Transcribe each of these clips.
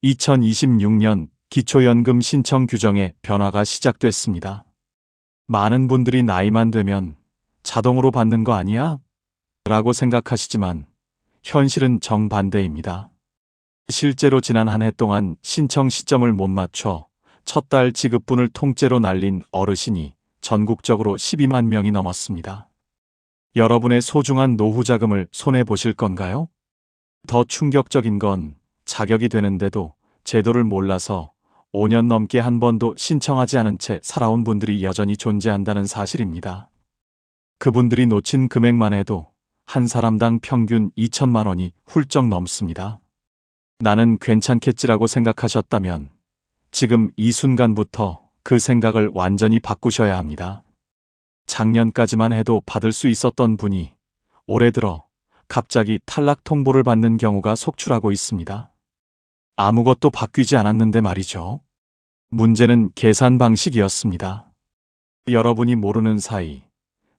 2026년 기초연금 신청 규정에 변화가 시작됐습니다. 많은 분들이 나이만 되면 자동으로 받는 거 아니야? 라고 생각하시지만 현실은 정반대입니다. 실제로 지난 한 해 동안 신청 시점을 못 맞춰 첫 달 지급분을 통째로 날린 어르신이 전국적으로 12만 명이 넘었습니다. 여러분의 소중한 노후 자금을 손해보실 건가요? 더 충격적인 건 자격이 되는데도 제도를 몰라서 5년 넘게 한 번도 신청하지 않은 채 살아온 분들이 여전히 존재한다는 사실입니다. 그분들이 놓친 금액만 해도 한 사람당 평균 2천만 원이 훌쩍 넘습니다. 나는 괜찮겠지라고 생각하셨다면 지금 이 순간부터 그 생각을 완전히 바꾸셔야 합니다. 작년까지만 해도 받을 수 있었던 분이 올해 들어 갑자기 탈락 통보를 받는 경우가 속출하고 있습니다. 아무것도 바뀌지 않았는데 말이죠. 문제는 계산 방식이었습니다. 여러분이 모르는 사이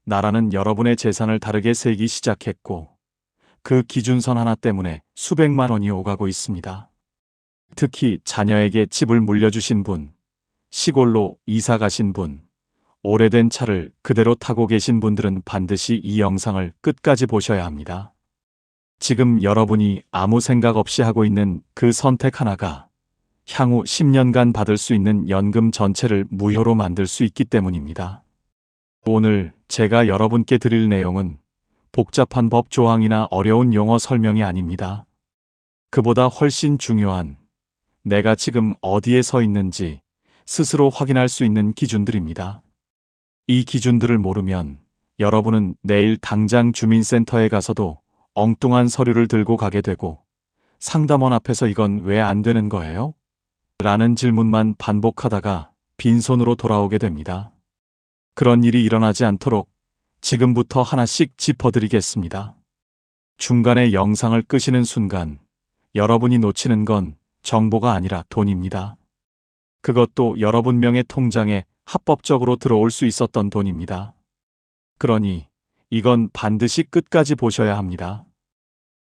나라는 여러분의 재산을 다르게 세기 시작했고 그 기준선 하나 때문에 수백만 원이 오가고 있습니다. 특히 자녀에게 집을 물려주신 분, 시골로 이사 가신 분, 오래된 차를 그대로 타고 계신 분들은 반드시 이 영상을 끝까지 보셔야 합니다. 지금 여러분이 아무 생각 없이 하고 있는 그 선택 하나가 향후 10년간 받을 수 있는 연금 전체를 무효로 만들 수 있기 때문입니다. 오늘 제가 여러분께 드릴 내용은 복잡한 법 조항이나 어려운 용어 설명이 아닙니다. 그보다 훨씬 중요한 내가 지금 어디에 서 있는지 스스로 확인할 수 있는 기준들입니다. 이 기준들을 모르면 여러분은 내일 당장 주민센터에 가서도 엉뚱한 서류를 들고 가게 되고 상담원 앞에서 이건 왜 안 되는 거예요? 라는 질문만 반복하다가 빈손으로 돌아오게 됩니다. 그런 일이 일어나지 않도록 지금부터 하나씩 짚어드리겠습니다. 중간에 영상을 끄시는 순간 여러분이 놓치는 건 정보가 아니라 돈입니다. 그것도 여러분 명의 통장에 합법적으로 들어올 수 있었던 돈입니다. 그러니 이건 반드시 끝까지 보셔야 합니다.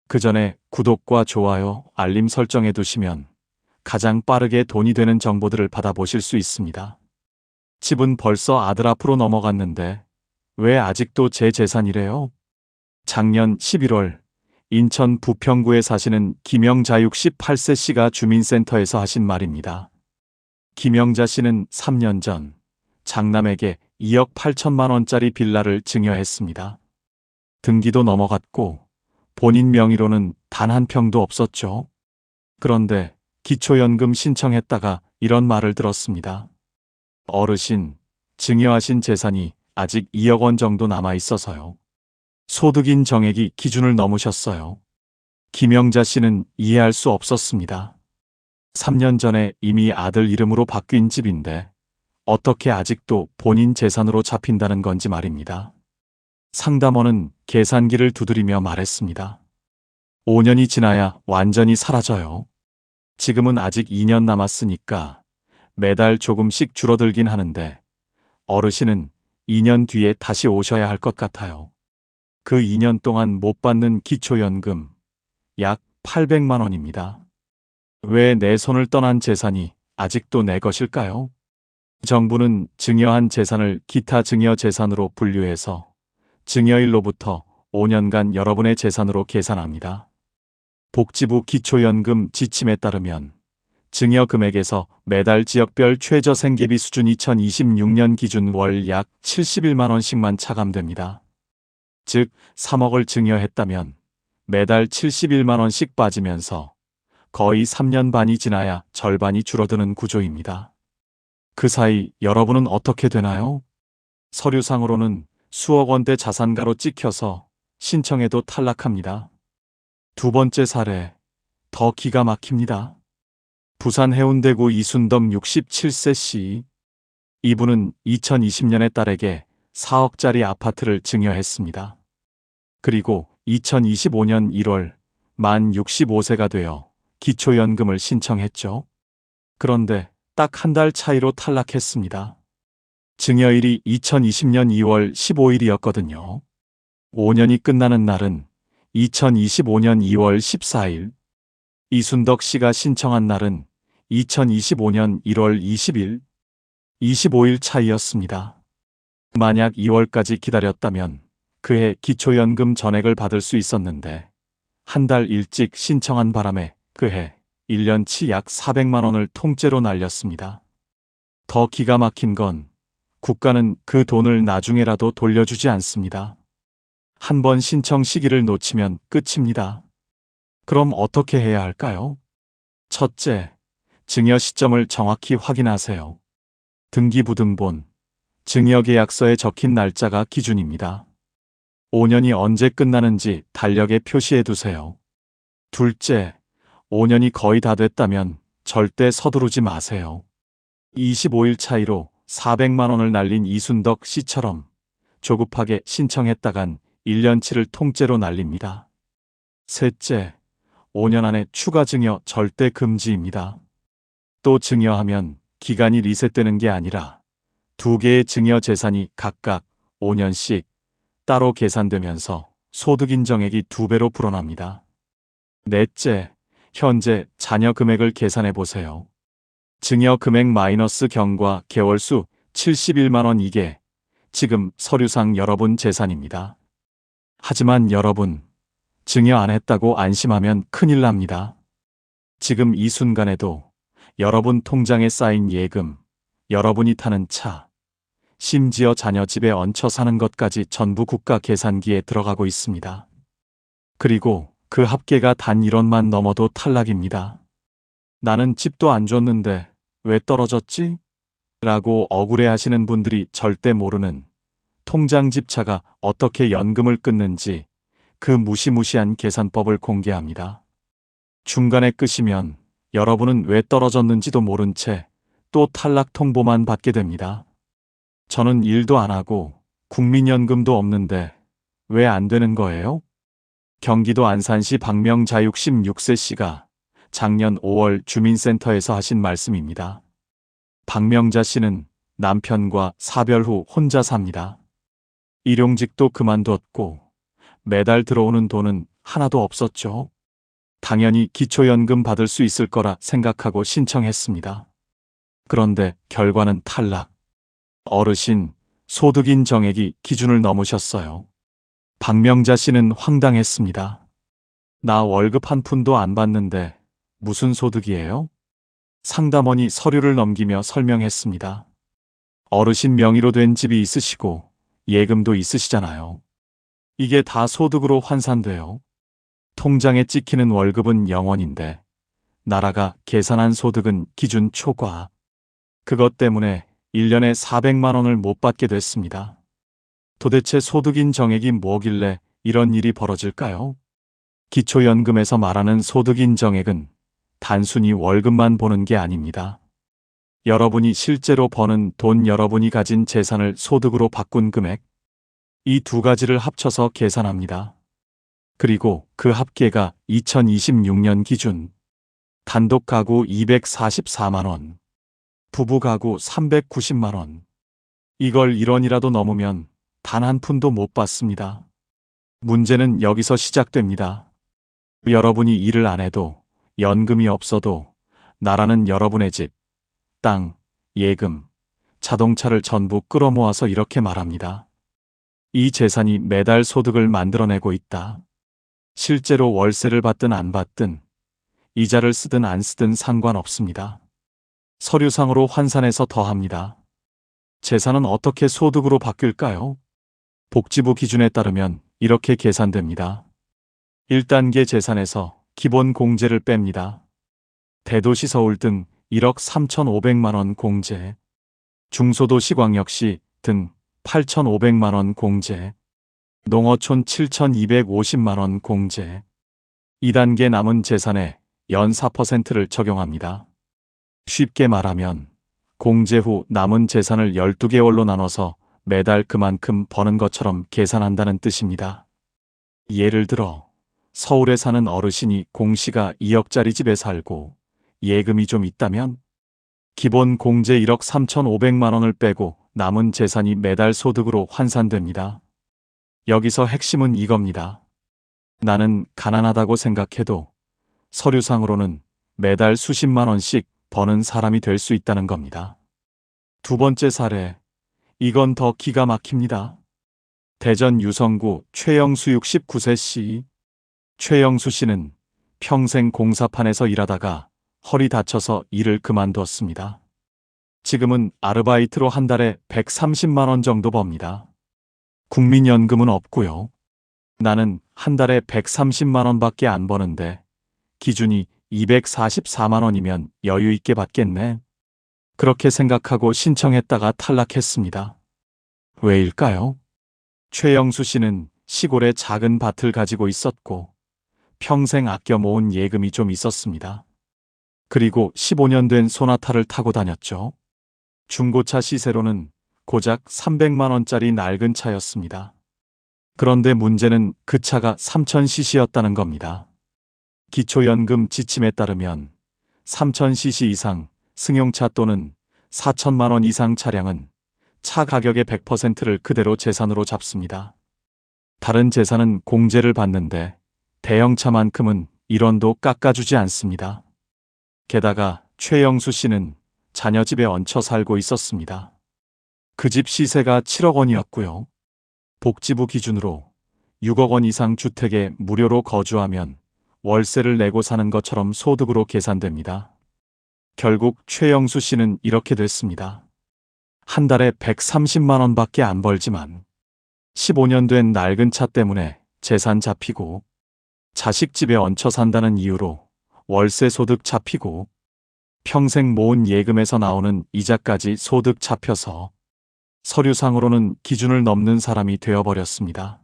그 전에 구독과 좋아요, 알림 설정해 두시면 가장 빠르게 돈이 되는 정보들을 받아보실 수 있습니다. 집은 벌써 아들 앞으로 넘어갔는데 왜 아직도 제 재산이래요? 작년 11월 인천 부평구에 사시는 김영자 68세 씨가 주민센터에서 하신 말입니다. 김영자 씨는 3년 전 장남에게 2억 8천만 원짜리 빌라를 증여했습니다. 등기도 넘어갔고 본인 명의로는 단 한 평도 없었죠. 그런데 기초연금 신청했다가 이런 말을 들었습니다. 어르신, 증여하신 재산이 아직 2억 원 정도 남아 있어서요. 소득인 정액이 기준을 넘으셨어요. 김영자 씨는 이해할 수 없었습니다. 3년 전에 이미 아들 이름으로 바뀐 집인데 어떻게 아직도 본인 재산으로 잡힌다는 건지 말입니다. 상담원은 계산기를 두드리며 말했습니다. 5년이 지나야 완전히 사라져요. 지금은 아직 2년 남았으니까 매달 조금씩 줄어들긴 하는데 어르신은 2년 뒤에 다시 오셔야 할 것 같아요. 그 2년 동안 못 받는 기초연금 약 800만 원입니다. 왜 내 손을 떠난 재산이 아직도 내 것일까요? 정부는 증여한 재산을 기타 증여 재산으로 분류해서 증여일로부터 5년간 여러분의 재산으로 계산합니다. 복지부 기초연금 지침에 따르면 증여 금액에서 매달 지역별 최저 생계비 수준 2026년 기준 월 약 71만 원씩만 차감됩니다. 즉 3억을 증여했다면 매달 71만 원씩 빠지면서 거의 3년 반이 지나야 절반이 줄어드는 구조입니다. 그 사이 여러분은 어떻게 되나요? 서류상으로는 수억 원대 자산가로 찍혀서 신청해도 탈락합니다. 두 번째 사례, 더 기가 막힙니다. 부산 해운대구 이순덕 67세 씨. 이분은 2020년에 딸에게 4억짜리 아파트를 증여했습니다. 그리고 2025년 1월 만 65세가 되어 기초연금을 신청했죠. 그런데 딱 한 달 차이로 탈락했습니다. 증여일이 2020년 2월 15일이었거든요. 5년이 끝나는 날은 2025년 2월 14일. 이순덕 씨가 신청한 날은 2025년 1월 20일, 25일 차이였습니다. 만약 2월까지 기다렸다면 그해 기초연금 전액을 받을 수 있었는데 한 달 일찍 신청한 바람에 그해 1년치 약 400만 원을 통째로 날렸습니다. 더 기가 막힌 건 국가는 그 돈을 나중에라도 돌려주지 않습니다. 한 번 신청 시기를 놓치면 끝입니다. 그럼 어떻게 해야 할까요? 첫째, 증여 시점을 정확히 확인하세요. 등기부등본, 증여계약서에 적힌 날짜가 기준입니다. 5년이 언제 끝나는지 달력에 표시해 두세요. 둘째, 5년이 거의 다 됐다면 절대 서두르지 마세요. 25일 차이로 400만 원을 날린 이순덕 씨처럼 조급하게 신청했다간 1년치를 통째로 날립니다. 셋째, 5년 안에 추가 증여 절대 금지입니다. 또 증여하면 기간이 리셋되는 게 아니라 두 개의 증여 재산이 각각 5년씩 따로 계산되면서 소득 인정액이 2배로 불어납니다. 넷째, 현재 자녀 금액을 계산해 보세요. 증여 금액 마이너스 경과 개월수 71만 원, 이게 지금 서류상 여러분 재산입니다. 하지만 여러분, 증여 안 했다고 안심하면 큰일 납니다. 지금 이 순간에도 여러분 통장에 쌓인 예금, 여러분이 타는 차, 심지어 자녀 집에 얹혀 사는 것까지 전부 국가 계산기에 들어가고 있습니다. 그리고 그 합계가 단 1원만 넘어도 탈락입니다. 나는 집도 안 줬는데 왜 떨어졌지? 라고 억울해하시는 분들이 절대 모르는 통장 집차가 어떻게 연금을 끊는지 그 무시무시한 계산법을 공개합니다. 중간에 끄시면 여러분은 왜 떨어졌는지도 모른 채 또 탈락 통보만 받게 됩니다. 저는 일도 안 하고 국민연금도 없는데 왜 안 되는 거예요? 경기도 안산시 박명자 66세 씨가 작년 5월 주민센터에서 하신 말씀입니다. 박명자 씨는 남편과 사별 후 혼자 삽니다. 일용직도 그만뒀고 매달 들어오는 돈은 하나도 없었죠. 당연히 기초연금 받을 수 있을 거라 생각하고 신청했습니다. 그런데 결과는 탈락. 어르신, 소득인 정액이 기준을 넘으셨어요. 박명자 씨는 황당했습니다. 나 월급 한 푼도 안 받는데 무슨 소득이에요? 상담원이 서류를 넘기며 설명했습니다. 어르신 명의로 된 집이 있으시고 예금도 있으시잖아요. 이게 다 소득으로 환산돼요. 통장에 찍히는 월급은 0원인데 나라가 계산한 소득은 기준 초과. 그것 때문에 1년에 400만 원을 못 받게 됐습니다. 도대체 소득인 정액이 뭐길래 이런 일이 벌어질까요? 기초연금에서 말하는 소득인 정액은 단순히 월급만 보는 게 아닙니다. 여러분이 실제로 버는 돈, 여러분이 가진 재산을 소득으로 바꾼 금액, 이 두 가지를 합쳐서 계산합니다. 그리고 그 합계가 2026년 기준 단독 가구 244만 원, 부부 가구 390만 원. 이걸 1원이라도 넘으면 단 한 푼도 못 받습니다. 문제는 여기서 시작됩니다. 여러분이 일을 안 해도 연금이 없어도 나라는 여러분의 집, 땅, 예금, 자동차를 전부 끌어모아서 이렇게 말합니다. 이 재산이 매달 소득을 만들어내고 있다. 실제로 월세를 받든 안 받든 이자를 쓰든 안 쓰든 상관없습니다. 서류상으로 환산해서 더합니다. 재산은 어떻게 소득으로 바뀔까요? 복지부 기준에 따르면 이렇게 계산됩니다. 1단계 재산에서 기본 공제를 뺍니다. 대도시 서울 등 1억 3,500만 원 공제, 중소도시 광역시 등 8,500만 원 공제, 농어촌 7,250만 원 공제. 2단계 남은 재산에 연 4%를 적용합니다. 쉽게 말하면 공제 후 남은 재산을 12개월로 나눠서 매달 그만큼 버는 것처럼 계산한다는 뜻입니다. 예를 들어 서울에 사는 어르신이 공시가 2억짜리 집에 살고 예금이 좀 있다면 기본 공제 1억 3,500만 원을 빼고 남은 재산이 매달 소득으로 환산됩니다. 여기서 핵심은 이겁니다. 나는 가난하다고 생각해도 서류상으로는 매달 수십만 원씩 버는 사람이 될 수 있다는 겁니다. 두 번째 사례, 이건 더 기가 막힙니다. 대전 유성구 최영수 69세 씨. 최영수 씨는 평생 공사판에서 일하다가 허리 다쳐서 일을 그만두었습니다. 지금은 아르바이트로 한 달에 130만 원 정도 법니다. 국민연금은 없고요. 나는 한 달에 130만 원밖에 안 버는데 기준이 244만 원이면 여유 있게 받겠네. 그렇게 생각하고 신청했다가 탈락했습니다. 왜일까요? 최영수 씨는 시골에 작은 밭을 가지고 있었고 평생 아껴 모은 예금이 좀 있었습니다. 그리고 15년 된 소나타를 타고 다녔죠. 중고차 시세로는 고작 300만 원짜리 낡은 차였습니다. 그런데 문제는 그 차가 3000cc였다는 겁니다. 기초연금 지침에 따르면 3000cc 이상 승용차 또는 4천만 원 이상 차량은 차 가격의 100%를 그대로 재산으로 잡습니다. 다른 재산은 공제를 받는데 대형차만큼은 1원도 깎아주지 않습니다. 게다가 최영수 씨는 자녀 집에 얹혀 살고 있었습니다. 그 집 시세가 7억 원이었고요. 복지부 기준으로 6억 원 이상 주택에 무료로 거주하면 월세를 내고 사는 것처럼 소득으로 계산됩니다. 결국 최영수 씨는 이렇게 됐습니다. 한 달에 130만 원밖에 안 벌지만 15년 된 낡은 차 때문에 재산 잡히고 자식 집에 얹혀 산다는 이유로 월세 소득 잡히고 평생 모은 예금에서 나오는 이자까지 소득 잡혀서 서류상으로는 기준을 넘는 사람이 되어버렸습니다.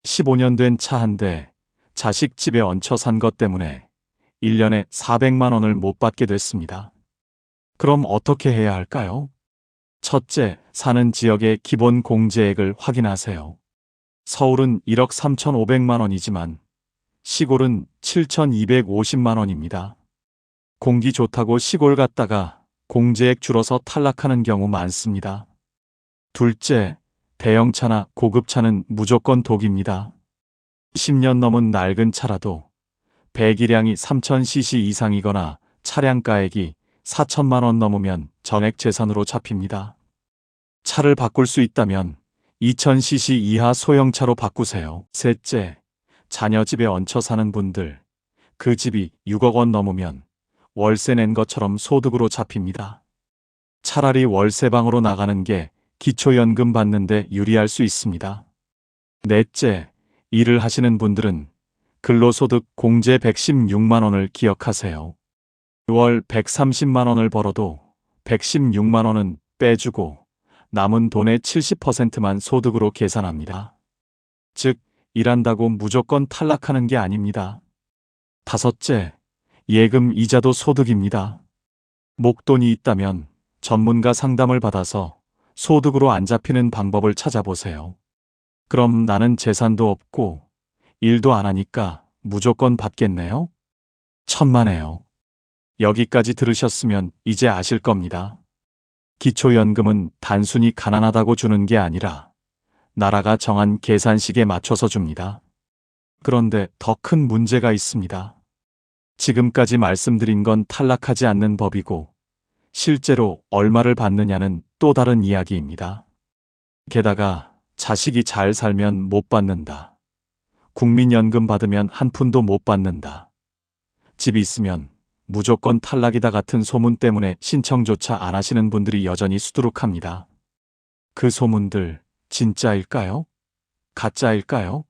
15년 된 차 한 대 자식 집에 얹혀 산 것 때문에 1년에 400만 원을 못 받게 됐습니다. 그럼 어떻게 해야 할까요? 첫째, 사는 지역의 기본 공제액을 확인하세요. 서울은 1억 3,500만 원이지만 시골은 7,250만 원입니다. 공기 좋다고 시골 갔다가 공제액 줄어서 탈락하는 경우 많습니다. 둘째, 대형차나 고급차는 무조건 독입니다. 10년 넘은 낡은 차라도 배기량이 3000cc 이상이거나 차량가액이 4천만 원 넘으면 전액 재산으로 잡힙니다. 차를 바꿀 수 있다면 2000cc 이하 소형차로 바꾸세요. 셋째, 자녀 집에 얹혀 사는 분들, 그 집이 6억 원 넘으면 월세 낸 것처럼 소득으로 잡힙니다. 차라리 월세방으로 나가는 게 기초연금 받는데 유리할 수 있습니다. 넷째, 일을 하시는 분들은 근로소득 공제 116만 원을 기억하세요. 월 130만 원을 벌어도 116만 원은 빼주고 남은 돈의 70%만 소득으로 계산합니다. 즉, 일한다고 무조건 탈락하는 게 아닙니다. 다섯째, 예금 이자도 소득입니다. 목돈이 있다면 전문가 상담을 받아서 소득으로 안 잡히는 방법을 찾아보세요. 그럼 나는 재산도 없고 일도 안 하니까 무조건 받겠네요? 천만에요. 여기까지 들으셨으면 이제 아실 겁니다. 기초연금은 단순히 가난하다고 주는 게 아니라 나라가 정한 계산식에 맞춰서 줍니다. 그런데 더 큰 문제가 있습니다. 지금까지 말씀드린 건 탈락하지 않는 법이고 실제로 얼마를 받느냐는 또 다른 이야기입니다. 게다가 자식이 잘 살면 못 받는다. 국민연금 받으면 한 푼도 못 받는다. 집이 있으면 무조건 탈락이다 같은 소문 때문에 신청조차 안 하시는 분들이 여전히 수두룩합니다. 그 소문들 진짜일까요? 가짜일까요?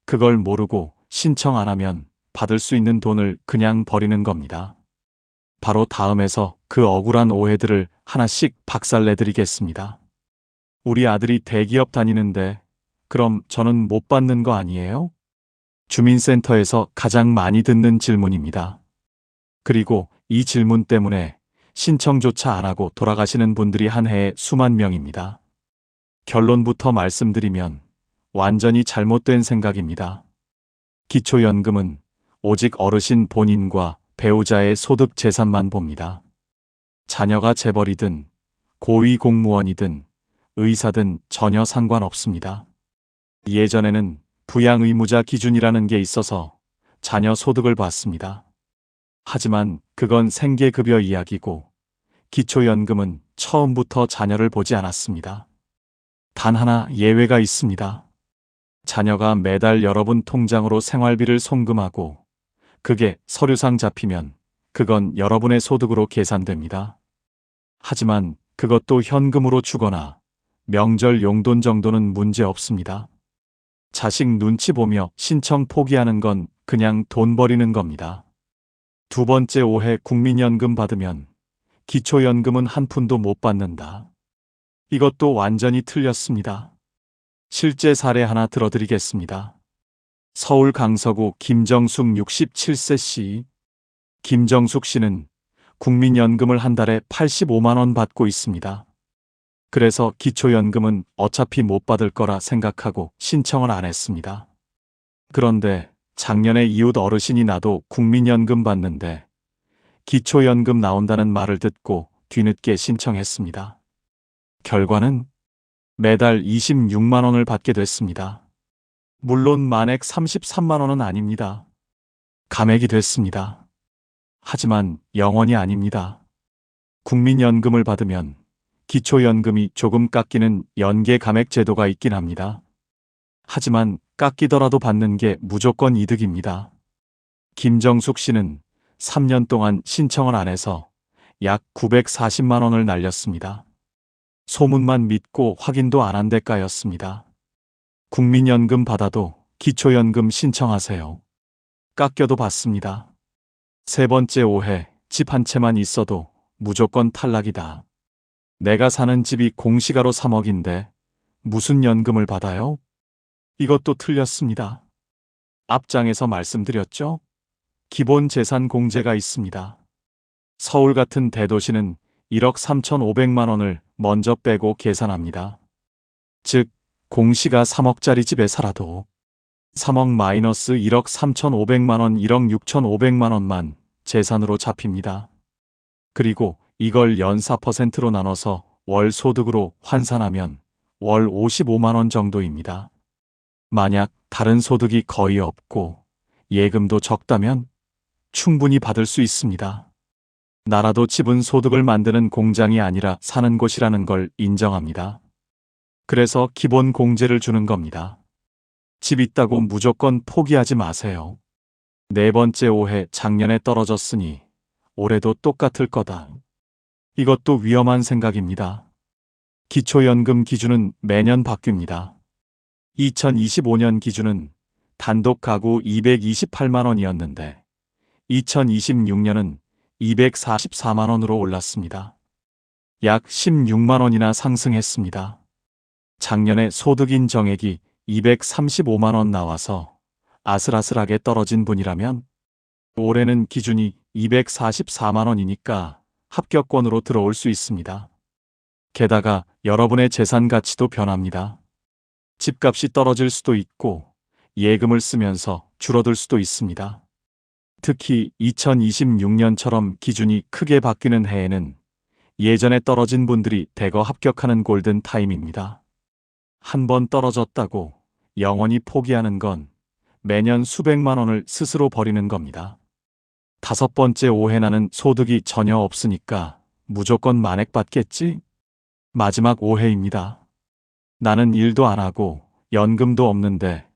그걸 모르고 신청 안 하면 받을 수 있는 돈을 그냥 버리는 겁니다. 바로 다음에서 그 억울한 오해들을 하나씩 박살내드리겠습니다. 우리 아들이 대기업 다니는데 그럼 저는 못 받는 거 아니에요? 주민센터에서 가장 많이 듣는 질문입니다. 그리고 이 질문 때문에 신청조차 안 하고 돌아가시는 분들이 한 해에 수만 명입니다. 결론부터 말씀드리면 완전히 잘못된 생각입니다. 기초연금은 오직 어르신 본인과 배우자의 소득 재산만 봅니다. 자녀가 재벌이든 고위 공무원이든 의사든 전혀 상관없습니다. 예전에는 부양의무자 기준이라는 게 있어서 자녀 소득을 봤습니다. 하지만 그건 생계급여 이야기고 기초연금은 처음부터 자녀를 보지 않았습니다. 단 하나 예외가 있습니다. 자녀가 매달 여러분 통장으로 생활비를 송금하고 그게 서류상 잡히면 그건 여러분의 소득으로 계산됩니다. 하지만 그것도 현금으로 주거나 명절 용돈 정도는 문제 없습니다. 자식 눈치 보며 신청 포기하는 건 그냥 돈 버리는 겁니다. 두 번째 오해, 국민연금 받으면 기초연금은 한 푼도 못 받는다. 이것도 완전히 틀렸습니다. 실제 사례 하나 들어드리겠습니다. 서울 강서구 김정숙 67세 씨. 김정숙 씨는 국민연금을 한 달에 85만 원 받고 있습니다. 그래서 기초연금은 어차피 못 받을 거라 생각하고 신청을 안 했습니다. 그런데 작년에 이웃 어르신이 나도 국민연금 받는데 기초연금 나온다는 말을 듣고 뒤늦게 신청했습니다. 결과는 매달 26만 원을 받게 됐습니다. 물론 만액 33만 원은 아닙니다. 감액이 됐습니다. 하지만 영원이 아닙니다. 국민연금을 받으면 기초연금이 조금 깎이는 연계 감액 제도가 있긴 합니다. 하지만 깎이더라도 받는 게 무조건 이득입니다. 김정숙 씨는 3년 동안 신청을 안 해서 약 940만 원을 날렸습니다. 소문만 믿고 확인도 안 한 대가였습니다. 국민연금 받아도 기초연금 신청하세요. 깎여도 받습니다. 세 번째 오해, 집 한 채만 있어도 무조건 탈락이다. 내가 사는 집이 공시가로 3억인데 무슨 연금을 받아요? 이것도 틀렸습니다. 앞장에서 말씀드렸죠? 기본 재산 공제가 있습니다. 서울 같은 대도시는 1억 3,500만 원을 먼저 빼고 계산합니다. 즉, 공시가 3억짜리 집에 살아도 3억 마이너스 1억 3,500만 원, 1억 6,500만 원만 재산으로 잡힙니다. 그리고 이걸 연 4%로 나눠서 월 소득으로 환산하면 월 55만 원 정도입니다. 만약 다른 소득이 거의 없고 예금도 적다면 충분히 받을 수 있습니다. 나라도 집은 소득을 만드는 공장이 아니라 사는 곳이라는 걸 인정합니다. 그래서 기본 공제를 주는 겁니다. 집 있다고 무조건 포기하지 마세요. 네 번째 오해, 작년에 떨어졌으니 올해도 똑같을 거다. 이것도 위험한 생각입니다. 기초연금 기준은 매년 바뀝니다. 2025년 기준은 단독 가구 228만 원이었는데 2026년은 244만 원으로 올랐습니다. 약 16만 원이나 상승했습니다. 작년에 소득인 정액이 235만 원 나와서 아슬아슬하게 떨어진 분이라면 올해는 기준이 244만 원이니까 합격권으로 들어올 수 있습니다. 게다가 여러분의 재산 가치도 변합니다. 집값이 떨어질 수도 있고 예금을 쓰면서 줄어들 수도 있습니다. 특히 2026년처럼 기준이 크게 바뀌는 해에는 예전에 떨어진 분들이 대거 합격하는 골든 타임입니다. 한 번 떨어졌다고 영원히 포기하는 건 매년 수백만 원을 스스로 버리는 겁니다. 다섯 번째 오해, 나는 소득이 전혀 없으니까 무조건 만액 받겠지? 마지막 오해입니다. 나는 일도 안 하고 연금도 없는데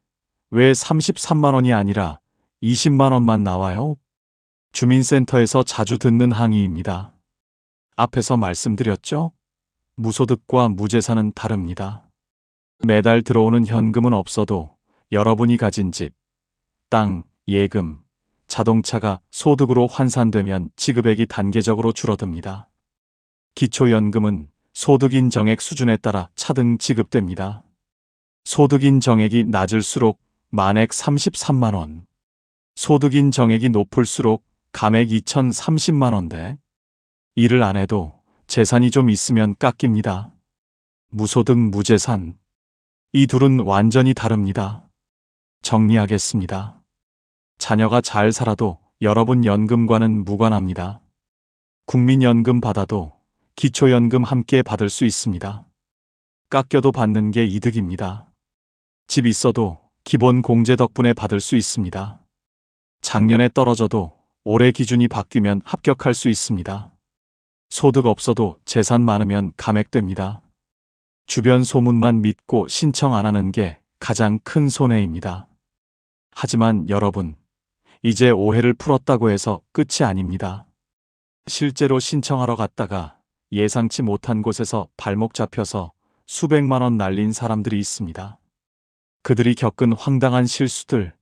왜 33만 원이 아니라 20만 원만 나와요? 주민센터에서 자주 듣는 항의입니다. 앞에서 말씀드렸죠? 무소득과 무재산은 다릅니다. 매달 들어오는 현금은 없어도 여러분이 가진 집, 땅, 예금, 자동차가 소득으로 환산되면 지급액이 단계적으로 줄어듭니다. 기초연금은 소득인 정액 수준에 따라 차등 지급됩니다. 소득인 정액이 낮을수록 만액 33만 원, 소득인 정액이 높을수록 감액 2,030만 원대. 일을 안 해도 재산이 좀 있으면 깎입니다. 무소득, 무재산. 이 둘은 완전히 다릅니다. 정리하겠습니다. 자녀가 잘 살아도 여러분 연금과는 무관합니다. 국민연금 받아도 기초연금 함께 받을 수 있습니다. 깎여도 받는 게 이득입니다. 집 있어도 기본 공제 덕분에 받을 수 있습니다. 작년에 떨어져도 올해 기준이 바뀌면 합격할 수 있습니다. 소득 없어도 재산 많으면 감액됩니다. 주변 소문만 믿고 신청 안 하는 게 가장 큰 손해입니다. 하지만 여러분, 이제 오해를 풀었다고 해서 끝이 아닙니다. 실제로 신청하러 갔다가 예상치 못한 곳에서 발목 잡혀서 수백만 원 날린 사람들이 있습니다. 그들이 겪은 황당한 실수들,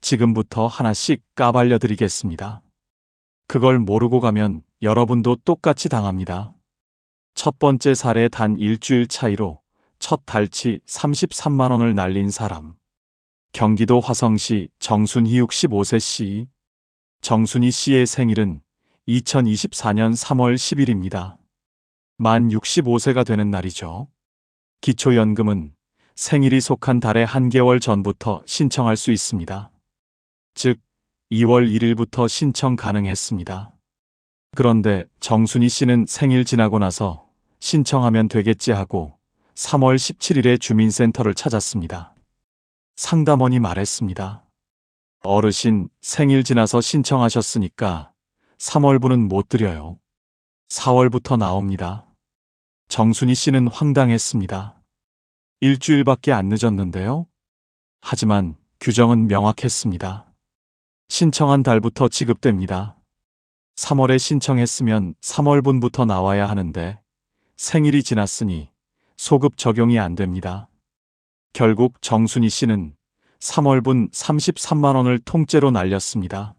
지금부터 하나씩 까발려 드리겠습니다. 그걸 모르고 가면 여러분도 똑같이 당합니다. 첫 번째 사례 단 일주일 차이로 첫 달치 33만 원을 날린 사람. 경기도 화성시 정순희 65세 씨. 정순희 씨의 생일은 2024년 3월 10일입니다. 만 65세가 되는 날이죠. 기초연금은 생일이 속한 달의 한 개월 전부터 신청할 수 있습니다. 즉, 2월 1일부터 신청 가능했습니다. 그런데 정순희 씨는 생일 지나고 나서 신청하면 되겠지 하고 3월 17일에 주민센터를 찾았습니다. 상담원이 말했습니다. 어르신, 생일 지나서 신청하셨으니까 3월분은 못 드려요. 4월부터 나옵니다. 정순희 씨는 황당했습니다. 일주일밖에 안 늦었는데요? 하지만 규정은 명확했습니다. 신청한 달부터 지급됩니다. 3월에 신청했으면 3월분부터 나와야 하는데 생일이 지났으니 소급 적용이 안 됩니다. 결국 정순희 씨는 3월분 33만 원을 통째로 날렸습니다.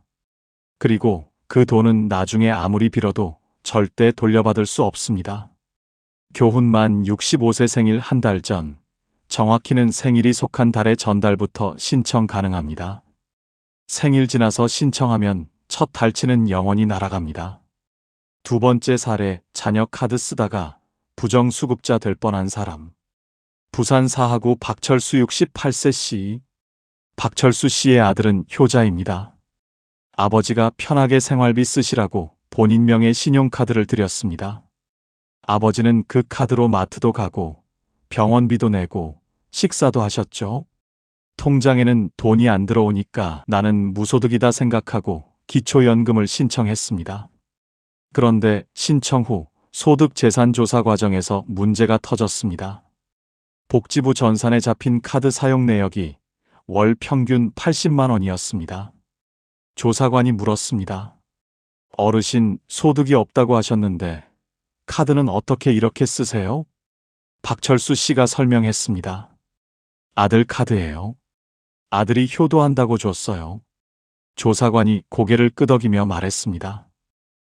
그리고 그 돈은 나중에 아무리 빌어도 절대 돌려받을 수 없습니다. 교훈 만 65세 생일 한 달 전, 정확히는 생일이 속한 달의 전달부터 신청 가능합니다. 생일 지나서 신청하면 첫 달치는 영원히 날아갑니다. 두 번째 사례, 자녀 카드 쓰다가 부정수급자 될 뻔한 사람. 부산 사하구 박철수 68세 씨. 박철수 씨의 아들은 효자입니다. 아버지가 편하게 생활비 쓰시라고 본인 명의 신용카드를 드렸습니다. 아버지는 그 카드로 마트도 가고 병원비도 내고 식사도 하셨죠. 통장에는 돈이 안 들어오니까 나는 무소득이다 생각하고 기초연금을 신청했습니다. 그런데 신청 후 소득재산조사 과정에서 문제가 터졌습니다. 복지부 전산에 잡힌 카드 사용 내역이 월 평균 80만 원이었습니다. 조사관이 물었습니다. 어르신, 소득이 없다고 하셨는데 카드는 어떻게 이렇게 쓰세요? 박철수 씨가 설명했습니다. 아들 카드예요. 아들이 효도한다고 줬어요. 조사관이 고개를 끄덕이며 말했습니다.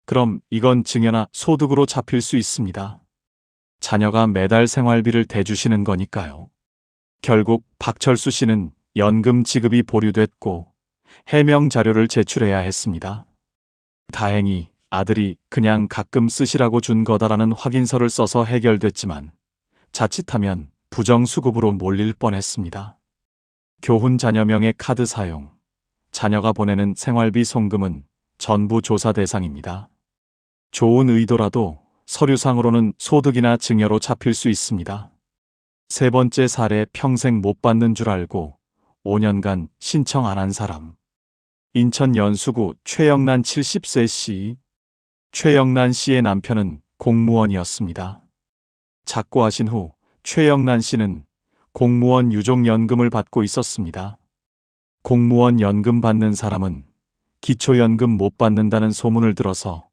그럼 이건 증여나 소득으로 잡힐 수 있습니다. 자녀가 매달 생활비를 대주시는 거니까요. 결국 박철수 씨는 연금 지급이 보류됐고 해명 자료를 제출해야 했습니다. 다행히 아들이 그냥 가끔 쓰시라고 준 거다라는 확인서를 써서 해결됐지만 자칫하면 부정수급으로 몰릴 뻔했습니다. 교훈 자녀명의 카드 사용, 자녀가 보내는 생활비 송금은 전부 조사 대상입니다. 좋은 의도라도 서류상으로는 소득이나 증여로 잡힐 수 있습니다. 세 번째 사례, 평생 못 받는 줄 알고 5년간 신청 안 한 사람. 인천 연수구 최영란 70세 씨. 최영란 씨의 남편은 공무원이었습니다. 작고하신 후 최영란 씨는 공무원 유족연금을 받고 있었습니다. 공무원 연금 받는 사람은 기초연금 못 받는다는 소문을 들어서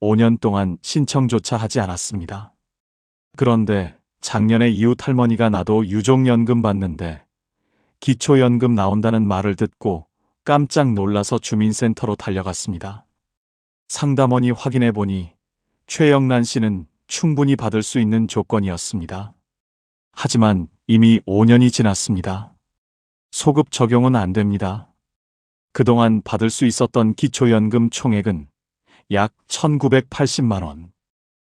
5년 동안 신청조차 하지 않았습니다. 그런데 작년에 이웃 할머니가 나도 유족연금 받는데 기초연금 나온다는 말을 듣고 깜짝 놀라서 주민센터로 달려갔습니다. 상담원이 확인해 보니 최영란 씨는 충분히 받을 수 있는 조건이었습니다. 하지만 이미 5년이 지났습니다. 소급 적용은 안 됩니다. 그동안 받을 수 있었던 기초연금 총액은 약 1,980만 원.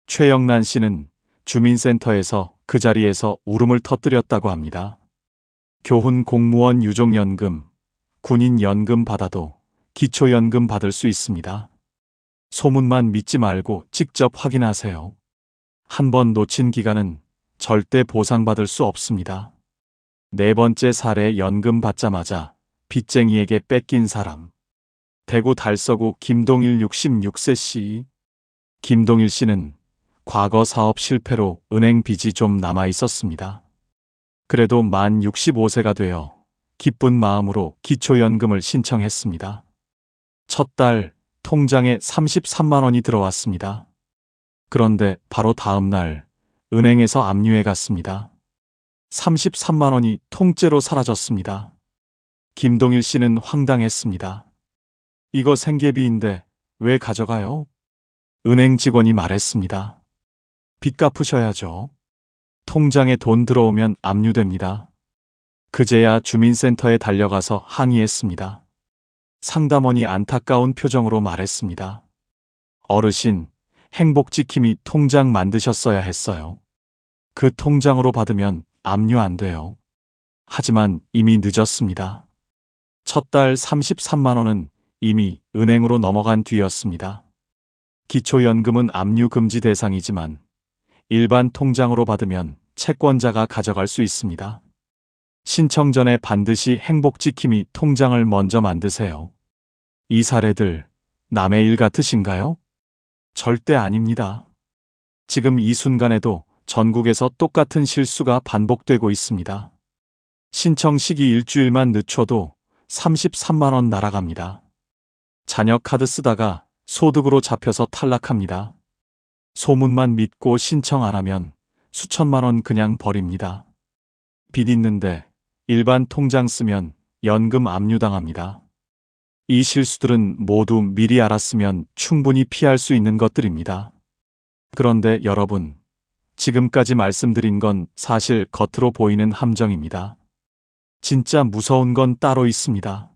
최영란 씨는 주민센터에서 그 자리에서 울음을 터뜨렸다고 합니다. 교훈, 공무원 유족연금, 군인연금 받아도 기초연금 받을 수 있습니다. 소문만 믿지 말고 직접 확인하세요. 한 번 놓친 기간은 절대 보상받을 수 없습니다. 네 번째 사례, 연금 받자마자 빚쟁이에게 뺏긴 사람. 대구 달서구 김동일 66세 씨. 김동일 씨는 과거 사업 실패로 은행 빚이 좀 남아 있었습니다. 그래도 만 65세가 되어 기쁜 마음으로 기초연금을 신청했습니다. 첫 달 통장에 33만 원이 들어왔습니다. 그런데 바로 다음 날 은행에서 압류해 갔습니다. 33만 원이 통째로 사라졌습니다. 김동일 씨는 황당했습니다. 이거 생계비인데 왜 가져가요? 은행 직원이 말했습니다. 빚 갚으셔야죠. 통장에 돈 들어오면 압류됩니다. 그제야 주민센터에 달려가서 항의했습니다. 상담원이 안타까운 표정으로 말했습니다. 어르신, 행복지킴이 통장 만드셨어야 했어요. 그 통장으로 받으면 압류 안 돼요. 하지만 이미 늦었습니다. 첫 달 33만 원은 이미 은행으로 넘어간 뒤였습니다. 기초연금은 압류 금지 대상이지만 일반 통장으로 받으면 채권자가 가져갈 수 있습니다. 신청 전에 반드시 행복지킴이 통장을 먼저 만드세요. 이 사례들 남의 일 같으신가요? 절대 아닙니다. 지금 이 순간에도 전국에서 똑같은 실수가 반복되고 있습니다. 신청 시기 일주일만 늦춰도 33만 원 날아갑니다. 자녀 카드 쓰다가 소득으로 잡혀서 탈락합니다. 소문만 믿고 신청 안 하면 수천만 원 그냥 버립니다. 빚 있는데 일반 통장 쓰면 연금 압류당합니다. 이 실수들은 모두 미리 알았으면 충분히 피할 수 있는 것들입니다. 그런데 여러분, 지금까지 말씀드린 건 사실 겉으로 보이는 함정입니다. 진짜 무서운 건 따로 있습니다.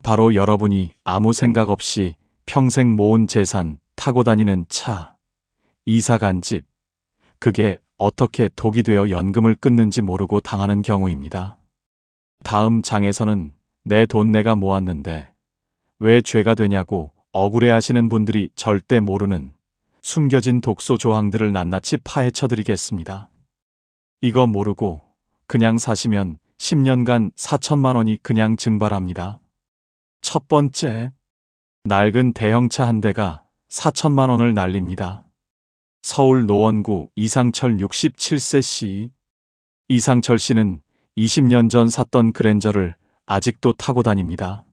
바로 여러분이 아무 생각 없이 평생 모은 재산, 타고 다니는 차, 이사 간 집, 그게 어떻게 독이 되어 연금을 끊는지 모르고 당하는 경우입니다. 다음 장에서는 내 돈 내가 모았는데 왜 죄가 되냐고 억울해하시는 분들이 절대 모르는 숨겨진 독소 조항들을 낱낱이 파헤쳐 드리겠습니다. 이거 모르고 그냥 사시면 10년간 4천만 원이 그냥 증발합니다. 첫 번째, 낡은 대형차 한 대가 4천만 원을 날립니다. 서울 노원구 이상철 67세 씨. 이상철 씨는 20년 전 샀던 그랜저를 아직도 타고 다닙니다.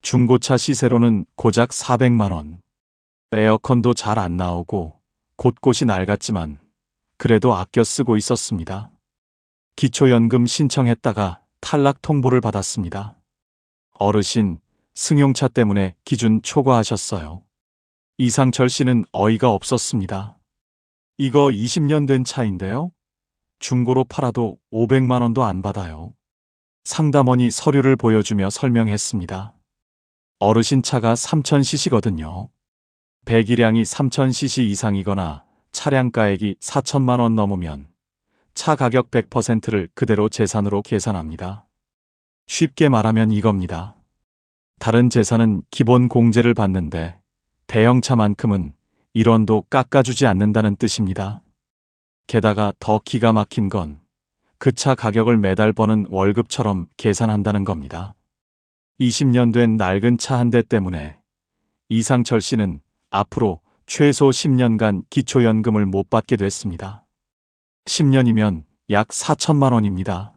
중고차 시세로는 고작 400만 원. 에어컨도 잘 안 나오고 곳곳이 낡았지만 그래도 아껴 쓰고 있었습니다. 기초연금 신청했다가 탈락 통보를 받았습니다. 어르신, 승용차 때문에 기준 초과하셨어요. 이상철 씨는 어이가 없었습니다. 이거 20년 된 차인데요? 중고로 팔아도 500만 원도 안 받아요. 상담원이 서류를 보여주며 설명했습니다. 어르신 차가 3000cc거든요. 배기량이 3000cc 이상이거나 차량가액이 4천만 원 넘으면 차 가격 100%를 그대로 재산으로 계산합니다. 쉽게 말하면 이겁니다. 다른 재산은 기본 공제를 받는데 대형차만큼은 1원도 깎아주지 않는다는 뜻입니다. 게다가 더 기가 막힌 건 그 차 가격을 매달 버는 월급처럼 계산한다는 겁니다. 20년 된 낡은 차 한 대 때문에 이상철 씨는 앞으로 최소 10년간 기초연금을 못 받게 됐습니다. 10년이면 약 4천만 원입니다.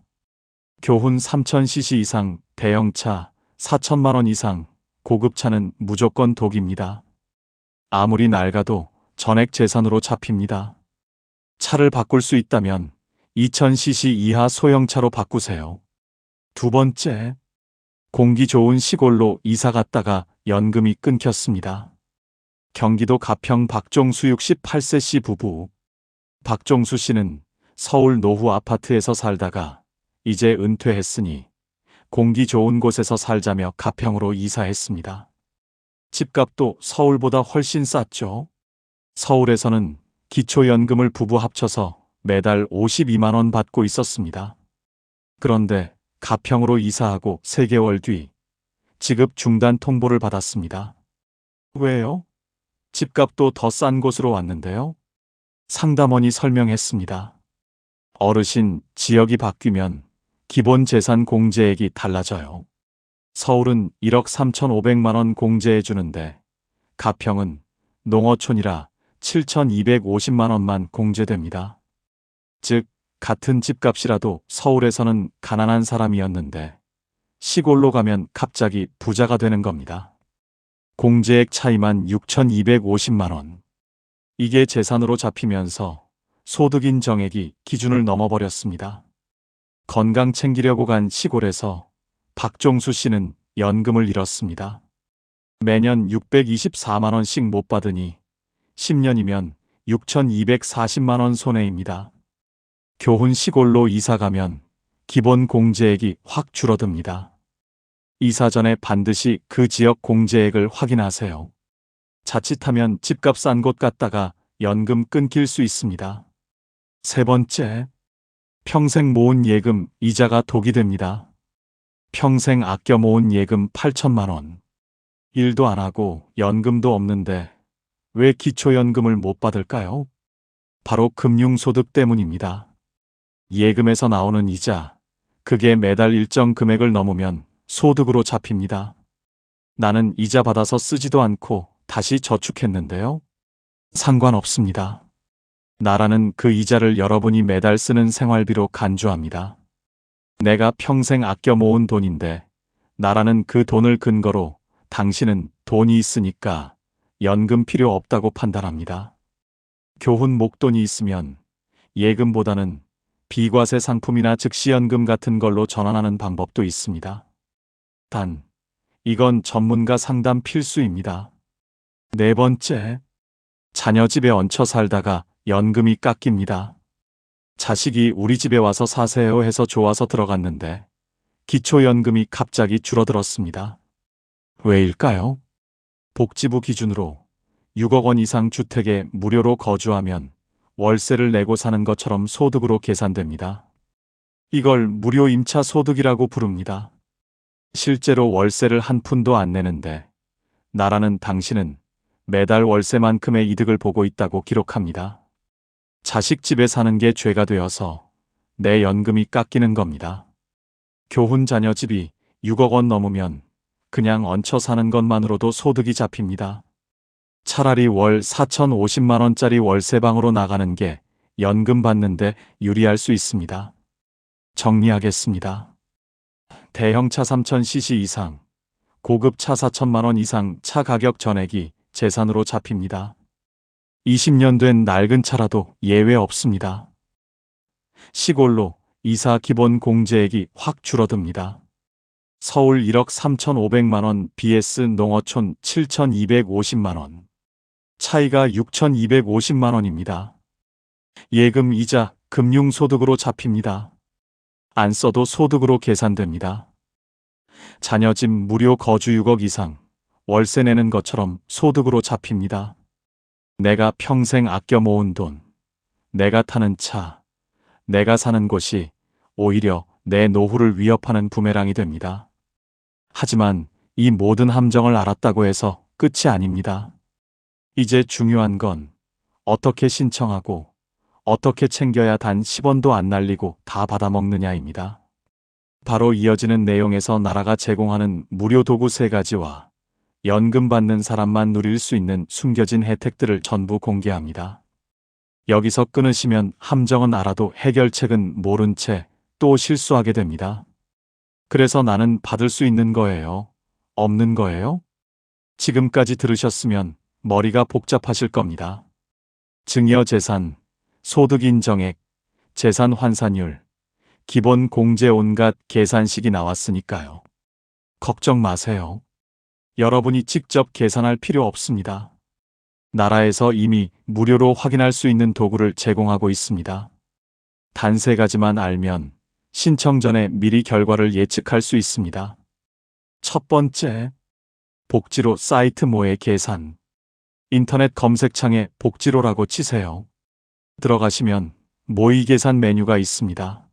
교훈 3000cc 이상 대형차 4천만 원 이상 고급차는 무조건 독입니다. 아무리 낡아도 전액 재산으로 잡힙니다. 차를 바꿀 수 있다면 2000cc 이하 소형차로 바꾸세요. 두 번째, 공기 좋은 시골로 이사 갔다가 연금이 끊겼습니다. 경기도 가평 박종수 68세 씨 부부. 박종수 씨는 서울 노후 아파트에서 살다가 이제 은퇴했으니 공기 좋은 곳에서 살자며 가평으로 이사했습니다. 집값도 서울보다 훨씬 쌌죠. 서울에서는 기초연금을 부부 합쳐서 매달 52만 원 받고 있었습니다. 그런데 가평으로 이사하고 3개월 뒤 지급 중단 통보를 받았습니다. 왜요? 집값도 더 싼 곳으로 왔는데요. 상담원이 설명했습니다. 어르신, 지역이 바뀌면 기본 재산 공제액이 달라져요. 서울은 1억 3,500만 원 공제해 주는데 가평은 농어촌이라 7,250만 원만 공제됩니다. 즉, 같은 집값이라도 서울에서는 가난한 사람이었는데 시골로 가면 갑자기 부자가 되는 겁니다. 공제액 차이만 6,250만 원. 이게 재산으로 잡히면서 소득 인정액이 기준을 넘어버렸습니다. 건강 챙기려고 간 시골에서 박종수 씨는 연금을 잃었습니다. 매년 624만 원씩 못 받으니 10년이면 6,240만 원 손해입니다. 교훈 시골로 이사 가면 기본 공제액이 확 줄어듭니다. 이사 전에 반드시 그 지역 공제액을 확인하세요. 자칫하면 집값 싼 곳 갔다가 연금 끊길 수 있습니다. 세 번째, 평생 모은 예금 이자가 독이 됩니다. 평생 아껴 모은 예금 8천만 원. 일도 안 하고 연금도 없는데 왜 기초연금을 못 받을까요? 바로 금융소득 때문입니다. 예금에서 나오는 이자, 그게 매달 일정 금액을 넘으면 소득으로 잡힙니다. 나는 이자 받아서 쓰지도 않고 다시 저축했는데요. 상관없습니다. 나라는 그 이자를 여러분이 매달 쓰는 생활비로 간주합니다. 내가 평생 아껴 모은 돈인데 나라는 그 돈을 근거로 당신은 돈이 있으니까 연금 필요 없다고 판단합니다. 교훈 목돈이 있으면 예금보다는 비과세 상품이나 즉시연금 같은 걸로 전환하는 방법도 있습니다. 단, 이건 전문가 상담 필수입니다. 네 번째, 자녀 집에 얹혀 살다가 연금이 깎입니다. 자식이 우리 집에 와서 사세요 해서 좋아서 들어갔는데 기초연금이 갑자기 줄어들었습니다. 왜일까요? 복지부 기준으로 6억 원 이상 주택에 무료로 거주하면 월세를 내고 사는 것처럼 소득으로 계산됩니다. 이걸 무료 임차 소득이라고 부릅니다. 실제로 월세를 한 푼도 안 내는데 나라는 당신은 매달 월세만큼의 이득을 보고 있다고 기록합니다. 자식 집에 사는 게 죄가 되어서 내 연금이 깎이는 겁니다. 교훈 자녀 집이 6억 원 넘으면 그냥 얹혀 사는 것만으로도 소득이 잡힙니다. 차라리 월 4,050만 원짜리 월세방으로 나가는 게 연금 받는데 유리할 수 있습니다. 정리하겠습니다. 대형차 3,000cc 이상, 고급 차 4천만 원 이상 차 가격 전액이 재산으로 잡힙니다. 20년 된 낡은 차라도 예외 없습니다. 시골로 이사 기본 공제액이 확 줄어듭니다. 서울 1억 3,500만 원 vs 농어촌 7,250만 원. 차이가 6,250만 원입니다. 예금 이자 금융소득으로 잡힙니다. 안 써도 소득으로 계산됩니다. 자녀 집 무료 거주 6억 이상, 월세 내는 것처럼 소득으로 잡힙니다. 내가 평생 아껴 모은 돈, 내가 타는 차, 내가 사는 곳이 오히려 내 노후를 위협하는 부메랑이 됩니다. 하지만 이 모든 함정을 알았다고 해서 끝이 아닙니다. 이제 중요한 건 어떻게 신청하고 어떻게 챙겨야 단 10원도 안 날리고 다 받아먹느냐입니다. 바로 이어지는 내용에서 나라가 제공하는 무료 도구 3가지와 연금 받는 사람만 누릴 수 있는 숨겨진 혜택들을 전부 공개합니다. 여기서 끊으시면 함정은 알아도 해결책은 모른 채 또 실수하게 됩니다. 그래서 나는 받을 수 있는 거예요? 없는 거예요? 지금까지 들으셨으면 머리가 복잡하실 겁니다. 증여재산, 소득인정액, 재산 환산율, 기본 공제 온갖 계산식이 나왔으니까요. 걱정 마세요. 여러분이 직접 계산할 필요 없습니다. 나라에서 이미 무료로 확인할 수 있는 도구를 제공하고 있습니다. 단 3가지만 알면 신청 전에 미리 결과를 예측할 수 있습니다. 첫 번째, 복지로 사이트 모의 계산. 인터넷 검색창에 복지로라고 치세요. 들어가시면 모의 계산 메뉴가 있습니다.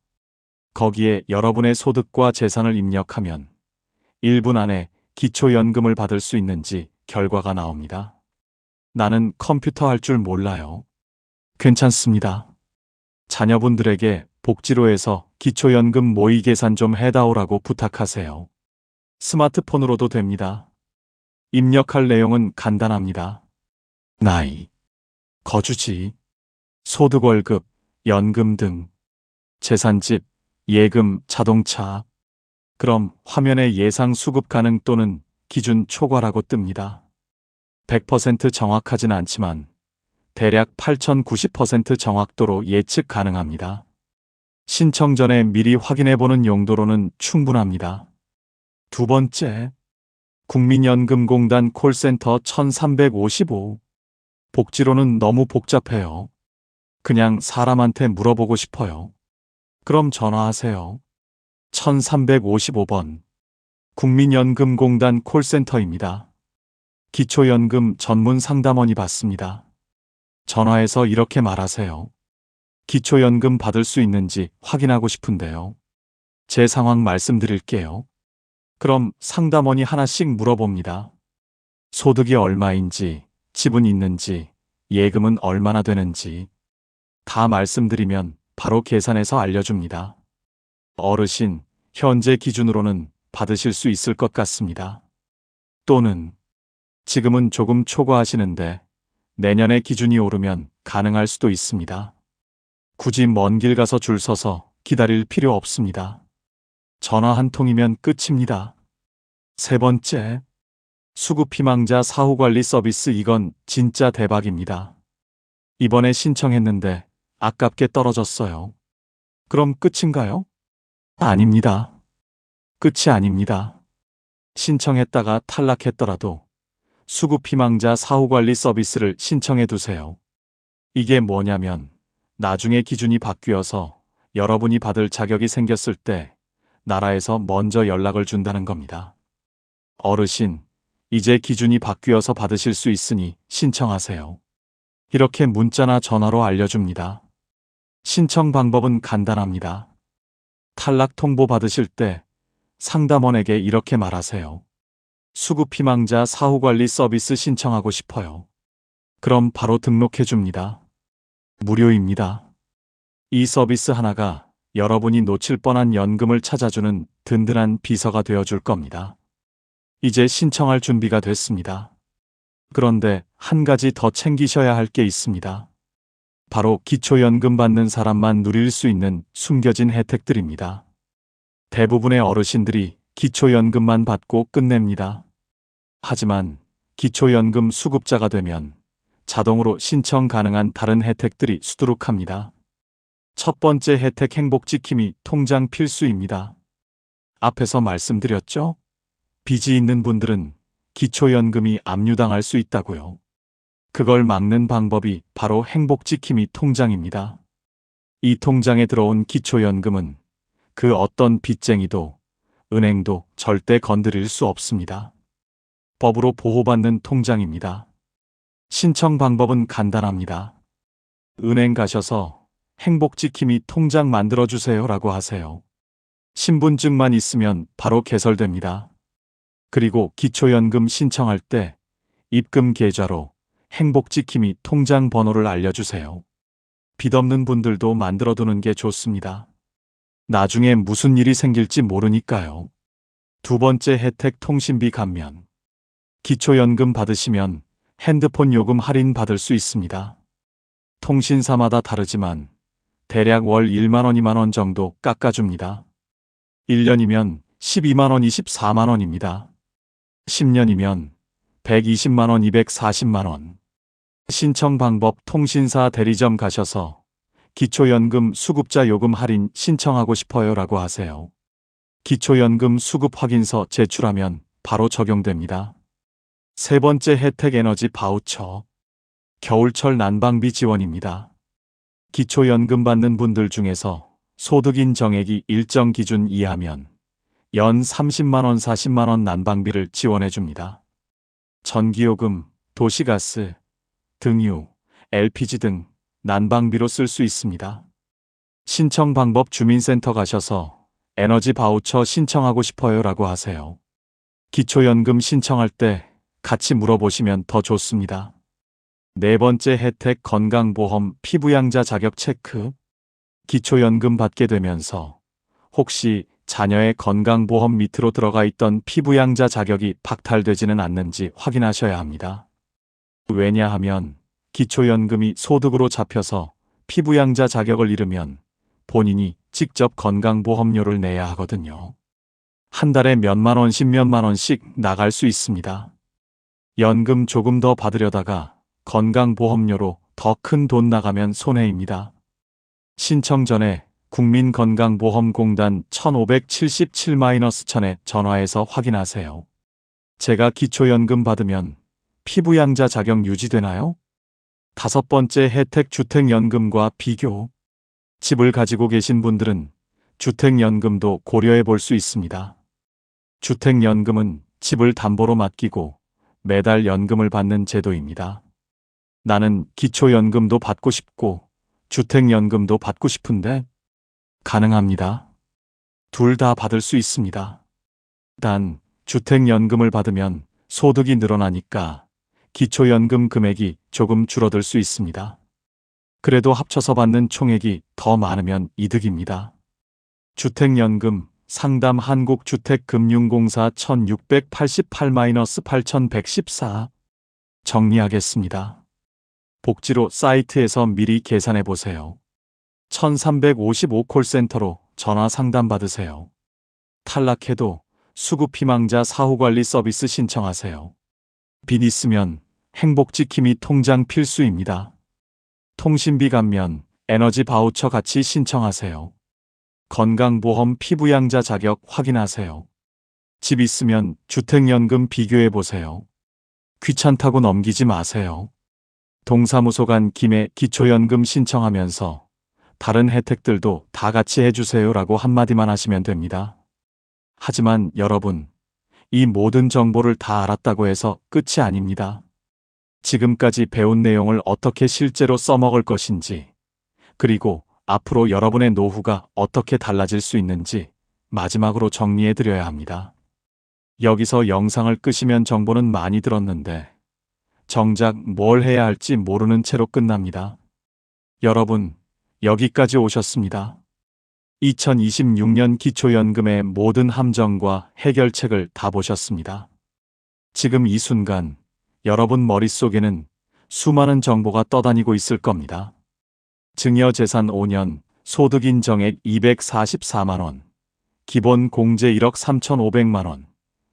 거기에 여러분의 소득과 재산을 입력하면 1분 안에 기초연금을 받을 수 있는지 결과가 나옵니다. 나는 컴퓨터 할 줄 몰라요. 괜찮습니다. 자녀분들에게 복지로에서 기초연금 모의 계산 좀 해다오라고 부탁하세요. 스마트폰으로도 됩니다. 입력할 내용은 간단합니다. 나이, 거주지, 소득 월급, 연금 등, 재산집, 예금, 자동차. 그럼 화면에 예상 수급 가능 또는 기준 초과라고 뜹니다. 100% 정확하진 않지만 대략 8,090% 정확도로 예측 가능합니다. 신청 전에 미리 확인해보는 용도로는 충분합니다. 두 번째, 국민연금공단 콜센터 1355. 복지로는 너무 복잡해요. 그냥 사람한테 물어보고 싶어요. 그럼 전화하세요. 1355번. 국민연금공단 콜센터입니다. 기초연금 전문 상담원이 받습니다. 전화해서 이렇게 말하세요. 기초연금 받을 수 있는지 확인하고 싶은데요. 제 상황 말씀드릴게요. 그럼 상담원이 하나씩 물어봅니다. 소득이 얼마인지, 집은 있는지, 예금은 얼마나 되는지 다 말씀드리면 바로 계산해서 알려줍니다. 어르신, 현재 기준으로는 받으실 수 있을 것 같습니다. 또는 지금은 조금 초과하시는데 내년에 기준이 오르면 가능할 수도 있습니다. 굳이 먼 길 가서 줄 서서 기다릴 필요 없습니다. 전화 한 통이면 끝입니다. 세 번째, 수급 희망자 사후관리 서비스. 이건 진짜 대박입니다. 이번에 신청했는데 아깝게 떨어졌어요. 그럼 끝인가요? 아닙니다. 끝이 아닙니다. 신청했다가 탈락했더라도 수급 희망자 사후관리 서비스를 신청해 두세요. 이게 뭐냐면 나중에 기준이 바뀌어서 여러분이 받을 자격이 생겼을 때 나라에서 먼저 연락을 준다는 겁니다. 어르신, 이제 기준이 바뀌어서 받으실 수 있으니 신청하세요. 이렇게 문자나 전화로 알려줍니다. 신청 방법은 간단합니다. 탈락 통보 받으실 때 상담원에게 이렇게 말하세요. 수급 희망자 사후관리 서비스 신청하고 싶어요. 그럼 바로 등록해 줍니다. 무료입니다. 이 서비스 하나가 여러분이 놓칠 뻔한 연금을 찾아주는 든든한 비서가 되어줄 겁니다. 이제 신청할 준비가 됐습니다. 그런데 한 가지 더 챙기셔야 할 게 있습니다. 바로 기초연금 받는 사람만 누릴 수 있는 숨겨진 혜택들입니다. 대부분의 어르신들이 기초연금만 받고 끝냅니다. 하지만 기초연금 수급자가 되면 자동으로 신청 가능한 다른 혜택들이 수두룩합니다. 첫 번째 혜택, 행복지킴이 통장 필수입니다. 앞에서 말씀드렸죠? 빚이 있는 분들은 기초연금이 압류당할 수 있다고요. 그걸 막는 방법이 바로 행복지킴이 통장입니다. 이 통장에 들어온 기초연금은 그 어떤 빚쟁이도 은행도 절대 건드릴 수 없습니다. 법으로 보호받는 통장입니다. 신청 방법은 간단합니다. 은행 가셔서 행복지킴이 통장 만들어주세요 라고 하세요. 신분증만 있으면 바로 개설됩니다. 그리고 기초연금 신청할 때 입금 계좌로 행복지킴이 통장 번호를 알려주세요. 빚 없는 분들도 만들어두는 게 좋습니다. 나중에 무슨 일이 생길지 모르니까요. 두 번째 혜택, 통신비 감면. 기초연금 받으시면 핸드폰 요금 할인 받을 수 있습니다. 통신사마다 다르지만 대략 월 1만 원, 2만 원 정도 깎아줍니다. 1년이면 12만 원, 24만 원입니다. 10년이면 120만 원, 240만 원. 신청 방법, 통신사 대리점 가셔서 기초연금 수급자 요금 할인 신청하고 싶어요 라고 하세요. 기초연금 수급 확인서 제출하면 바로 적용됩니다. 세 번째 혜택, 에너지 바우처. 겨울철 난방비 지원입니다. 기초연금 받는 분들 중에서 소득인 정액이 일정 기준 이하면 연 30만 원, 40만 원 난방비를 지원해 줍니다. 전기요금, 도시가스, 등유, LPG 등 난방비로 쓸 수 있습니다. 신청 방법, 주민센터 가셔서 에너지 바우처 신청하고 싶어요 라고 하세요. 기초연금 신청할 때 같이 물어보시면 더 좋습니다. 네 번째 혜택, 건강보험 피부양자 자격 체크. 기초연금 받게 되면서 혹시 자녀의 건강보험 밑으로 들어가 있던 피부양자 자격이 박탈되지는 않는지 확인하셔야 합니다. 왜냐하면 기초연금이 소득으로 잡혀서 피부양자 자격을 잃으면 본인이 직접 건강보험료를 내야 하거든요. 한 달에 몇만 원씩 몇만 원씩 나갈 수 있습니다. 연금 조금 더 받으려다가 건강보험료로 더 큰 돈 나가면 손해입니다. 신청 전에 국민건강보험공단 1577-1000에 전화해서 확인하세요. 제가 기초연금 받으면 피부양자 자격 유지되나요? 5번째 혜택 주택연금과 비교. 집을 가지고 계신 분들은 주택연금도 고려해 볼 수 있습니다. 주택연금은 집을 담보로 맡기고 매달 연금을 받는 제도입니다. 나는 기초연금도 받고 싶고 주택연금도 받고 싶은데 가능합니다. 둘 다 받을 수 있습니다. 단 주택연금을 받으면 소득이 늘어나니까 기초연금 금액이 조금 줄어들 수 있습니다. 그래도 합쳐서 받는 총액이 더 많으면 이득입니다. 주택연금 상담 한국주택금융공사 1688-8114 정리하겠습니다. 복지로 사이트에서 미리 계산해 보세요. 1355 콜센터로 전화 상담 받으세요. 탈락해도 수급희망자 사후관리 서비스 신청하세요. 빚 있으면 행복지킴이 통장 필수입니다. 통신비 감면, 에너지 바우처 같이 신청하세요. 건강보험 피부양자 자격 확인하세요. 집 있으면 주택연금 비교해보세요. 귀찮다고 넘기지 마세요. 동사무소 간 김에 기초연금 신청하면서 다른 혜택들도 다 같이 해주세요라고 한마디만 하시면 됩니다. 하지만 여러분, 이 모든 정보를 다 알았다고 해서 끝이 아닙니다. 지금까지 배운 내용을 어떻게 실제로 써먹을 것인지, 그리고 앞으로 여러분의 노후가 어떻게 달라질 수 있는지 마지막으로 정리해 드려야 합니다. 여기서 영상을 끄시면 정보는 많이 들었는데 정작 뭘 해야 할지 모르는 채로 끝납니다. 여러분, 여기까지 오셨습니다. 2026년 기초연금의 모든 함정과 해결책을 다 보셨습니다. 지금 이 순간 여러분 머릿속에는 수많은 정보가 떠다니고 있을 겁니다. 증여재산 5년, 소득 인정액 244만원, 기본 공제 1억 3,500만원,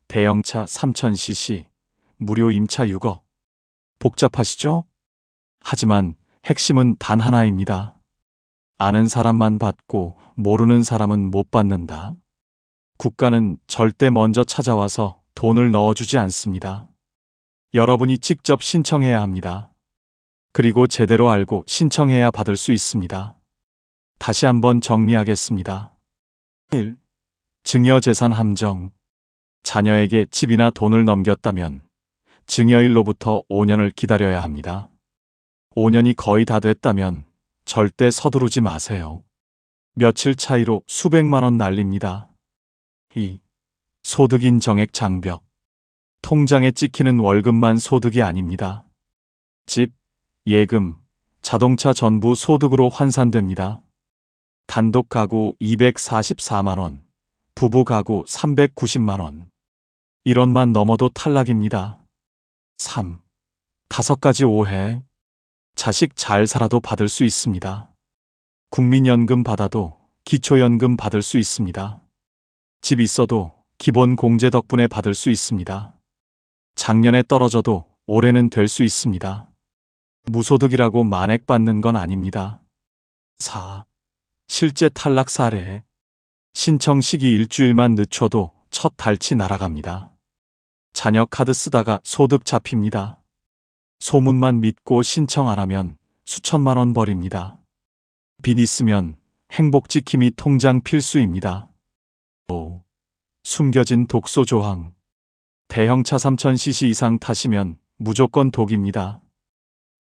대형차 3,000cc, 무료 임차 6억. 복잡하시죠? 하지만 핵심은 단 하나입니다. 아는 사람만 받고 모르는 사람은 못 받는다. 국가는 절대 먼저 찾아와서 돈을 넣어주지 않습니다. 여러분이 직접 신청해야 합니다. 그리고 제대로 알고 신청해야 받을 수 있습니다. 다시 한번 정리하겠습니다. 1. 증여재산 함정. 자녀에게 집이나 돈을 넘겼다면 증여일로부터 5년을 기다려야 합니다. 5년이 거의 다 됐다면 절대 서두르지 마세요. 며칠 차이로 수백만 원 날립니다. 2. 소득인 정액 장벽. 통장에 찍히는 월급만 소득이 아닙니다. 집, 예금, 자동차 전부 소득으로 환산됩니다. 단독 가구 244만 원, 부부 가구 390만 원. 1원만 넘어도 탈락입니다. 3. 5가지 오해. 자식 잘 살아도 받을 수 있습니다. 국민연금 받아도 기초연금 받을 수 있습니다. 집 있어도 기본 공제 덕분에 받을 수 있습니다. 작년에 떨어져도 올해는 될 수 있습니다. 무소득이라고 만액 받는 건 아닙니다. 4. 실제 탈락 사례. 신청 시기 일주일만 늦춰도 첫 달치 날아갑니다. 자녀 카드 쓰다가 소득 잡힙니다. 소문만 믿고 신청 안 하면 수천만 원 버립니다. 빚 있으면 행복지킴이 통장 필수입니다. 5. 숨겨진 독소 조항. 대형차 3000cc 이상 타시면 무조건 독입니다.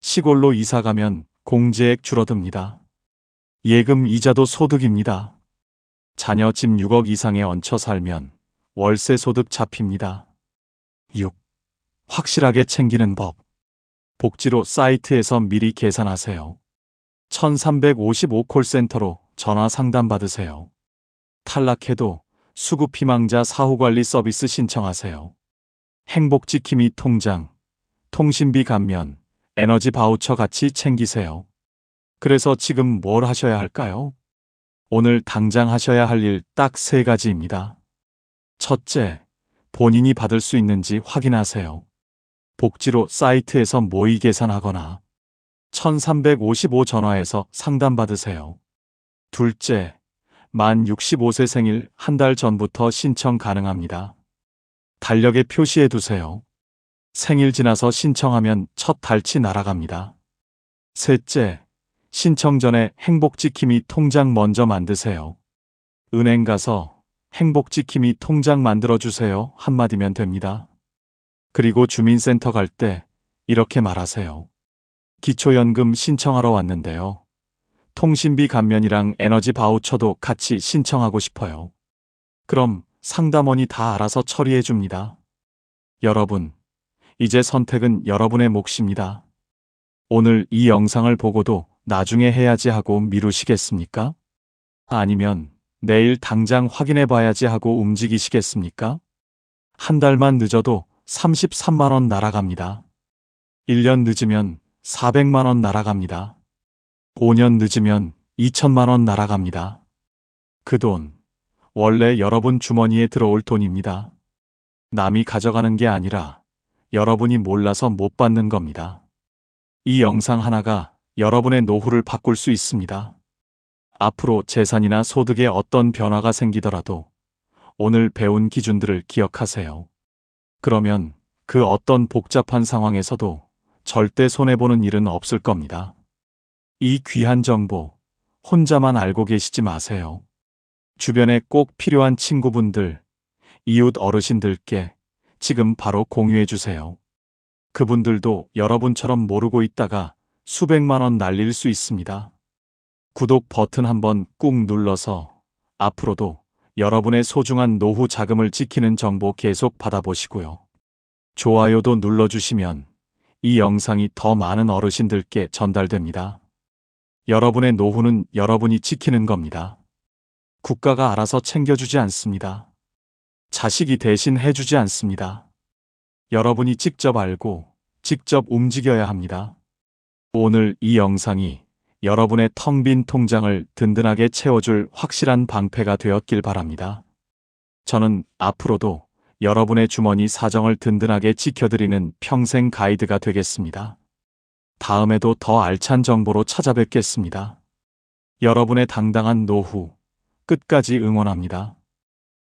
시골로 이사가면 공제액 줄어듭니다. 예금 이자도 소득입니다. 자녀 집 6억 이상에 얹혀 살면 월세 소득 잡힙니다. 6. 확실하게 챙기는 법. 복지로 사이트에서 미리 계산하세요. 1355 콜센터로 전화 상담 받으세요. 탈락해도 수급희망자 사후관리 서비스 신청하세요. 행복지킴이 통장, 통신비 감면, 에너지 바우처 같이 챙기세요. 그래서 지금 뭘 하셔야 할까요? 오늘 당장 하셔야 할 일 딱 3가지입니다. 첫째, 본인이 받을 수 있는지 확인하세요. 복지로 사이트에서 모의 계산하거나 1355 전화해서 상담받으세요. 둘째, 만 65세 생일 한 달 전부터 신청 가능합니다. 달력에 표시해 두세요. 생일 지나서 신청하면 첫 달치 날아갑니다. 셋째, 신청 전에 행복지킴이 통장 먼저 만드세요. 은행 가서 행복지킴이 통장 만들어주세요 한마디면 됩니다. 그리고 주민센터 갈 때 이렇게 말하세요. 기초연금 신청하러 왔는데요. 통신비 감면이랑 에너지 바우처도 같이 신청하고 싶어요. 그럼 상담원이 다 알아서 처리해 줍니다. 여러분, 이제 선택은 여러분의 몫입니다. 오늘 이 영상을 보고도 나중에 해야지 하고 미루시겠습니까? 아니면 내일 당장 확인해 봐야지 하고 움직이시겠습니까? 한 달만 늦어도 33만 원 날아갑니다. 1년 늦으면 400만 원 날아갑니다. 5년 늦으면 2천만 원 날아갑니다. 그 돈, 원래 여러분 주머니에 들어올 돈입니다. 남이 가져가는 게 아니라 여러분이 몰라서 못 받는 겁니다. 이 영상 하나가 여러분의 노후를 바꿀 수 있습니다. 앞으로 재산이나 소득에 어떤 변화가 생기더라도 오늘 배운 기준들을 기억하세요. 그러면 그 어떤 복잡한 상황에서도 절대 손해보는 일은 없을 겁니다. 이 귀한 정보 혼자만 알고 계시지 마세요. 주변에 꼭 필요한 친구분들, 이웃 어르신들께 지금 바로 공유해 주세요. 그분들도 여러분처럼 모르고 있다가 수백만 원 날릴 수 있습니다. 구독 버튼 한번 꾹 눌러서 앞으로도 여러분의 소중한 노후 자금을 지키는 정보 계속 받아보시고요. 좋아요도 눌러주시면 이 영상이 더 많은 어르신들께 전달됩니다. 여러분의 노후는 여러분이 지키는 겁니다. 국가가 알아서 챙겨주지 않습니다. 자식이 대신 해주지 않습니다. 여러분이 직접 알고 직접 움직여야 합니다. 오늘 이 영상이 여러분의 텅 빈 통장을 든든하게 채워줄 확실한 방패가 되었길 바랍니다. 저는 앞으로도 여러분의 주머니 사정을 든든하게 지켜드리는 평생 가이드가 되겠습니다. 다음에도 더 알찬 정보로 찾아뵙겠습니다. 여러분의 당당한 노후 끝까지 응원합니다.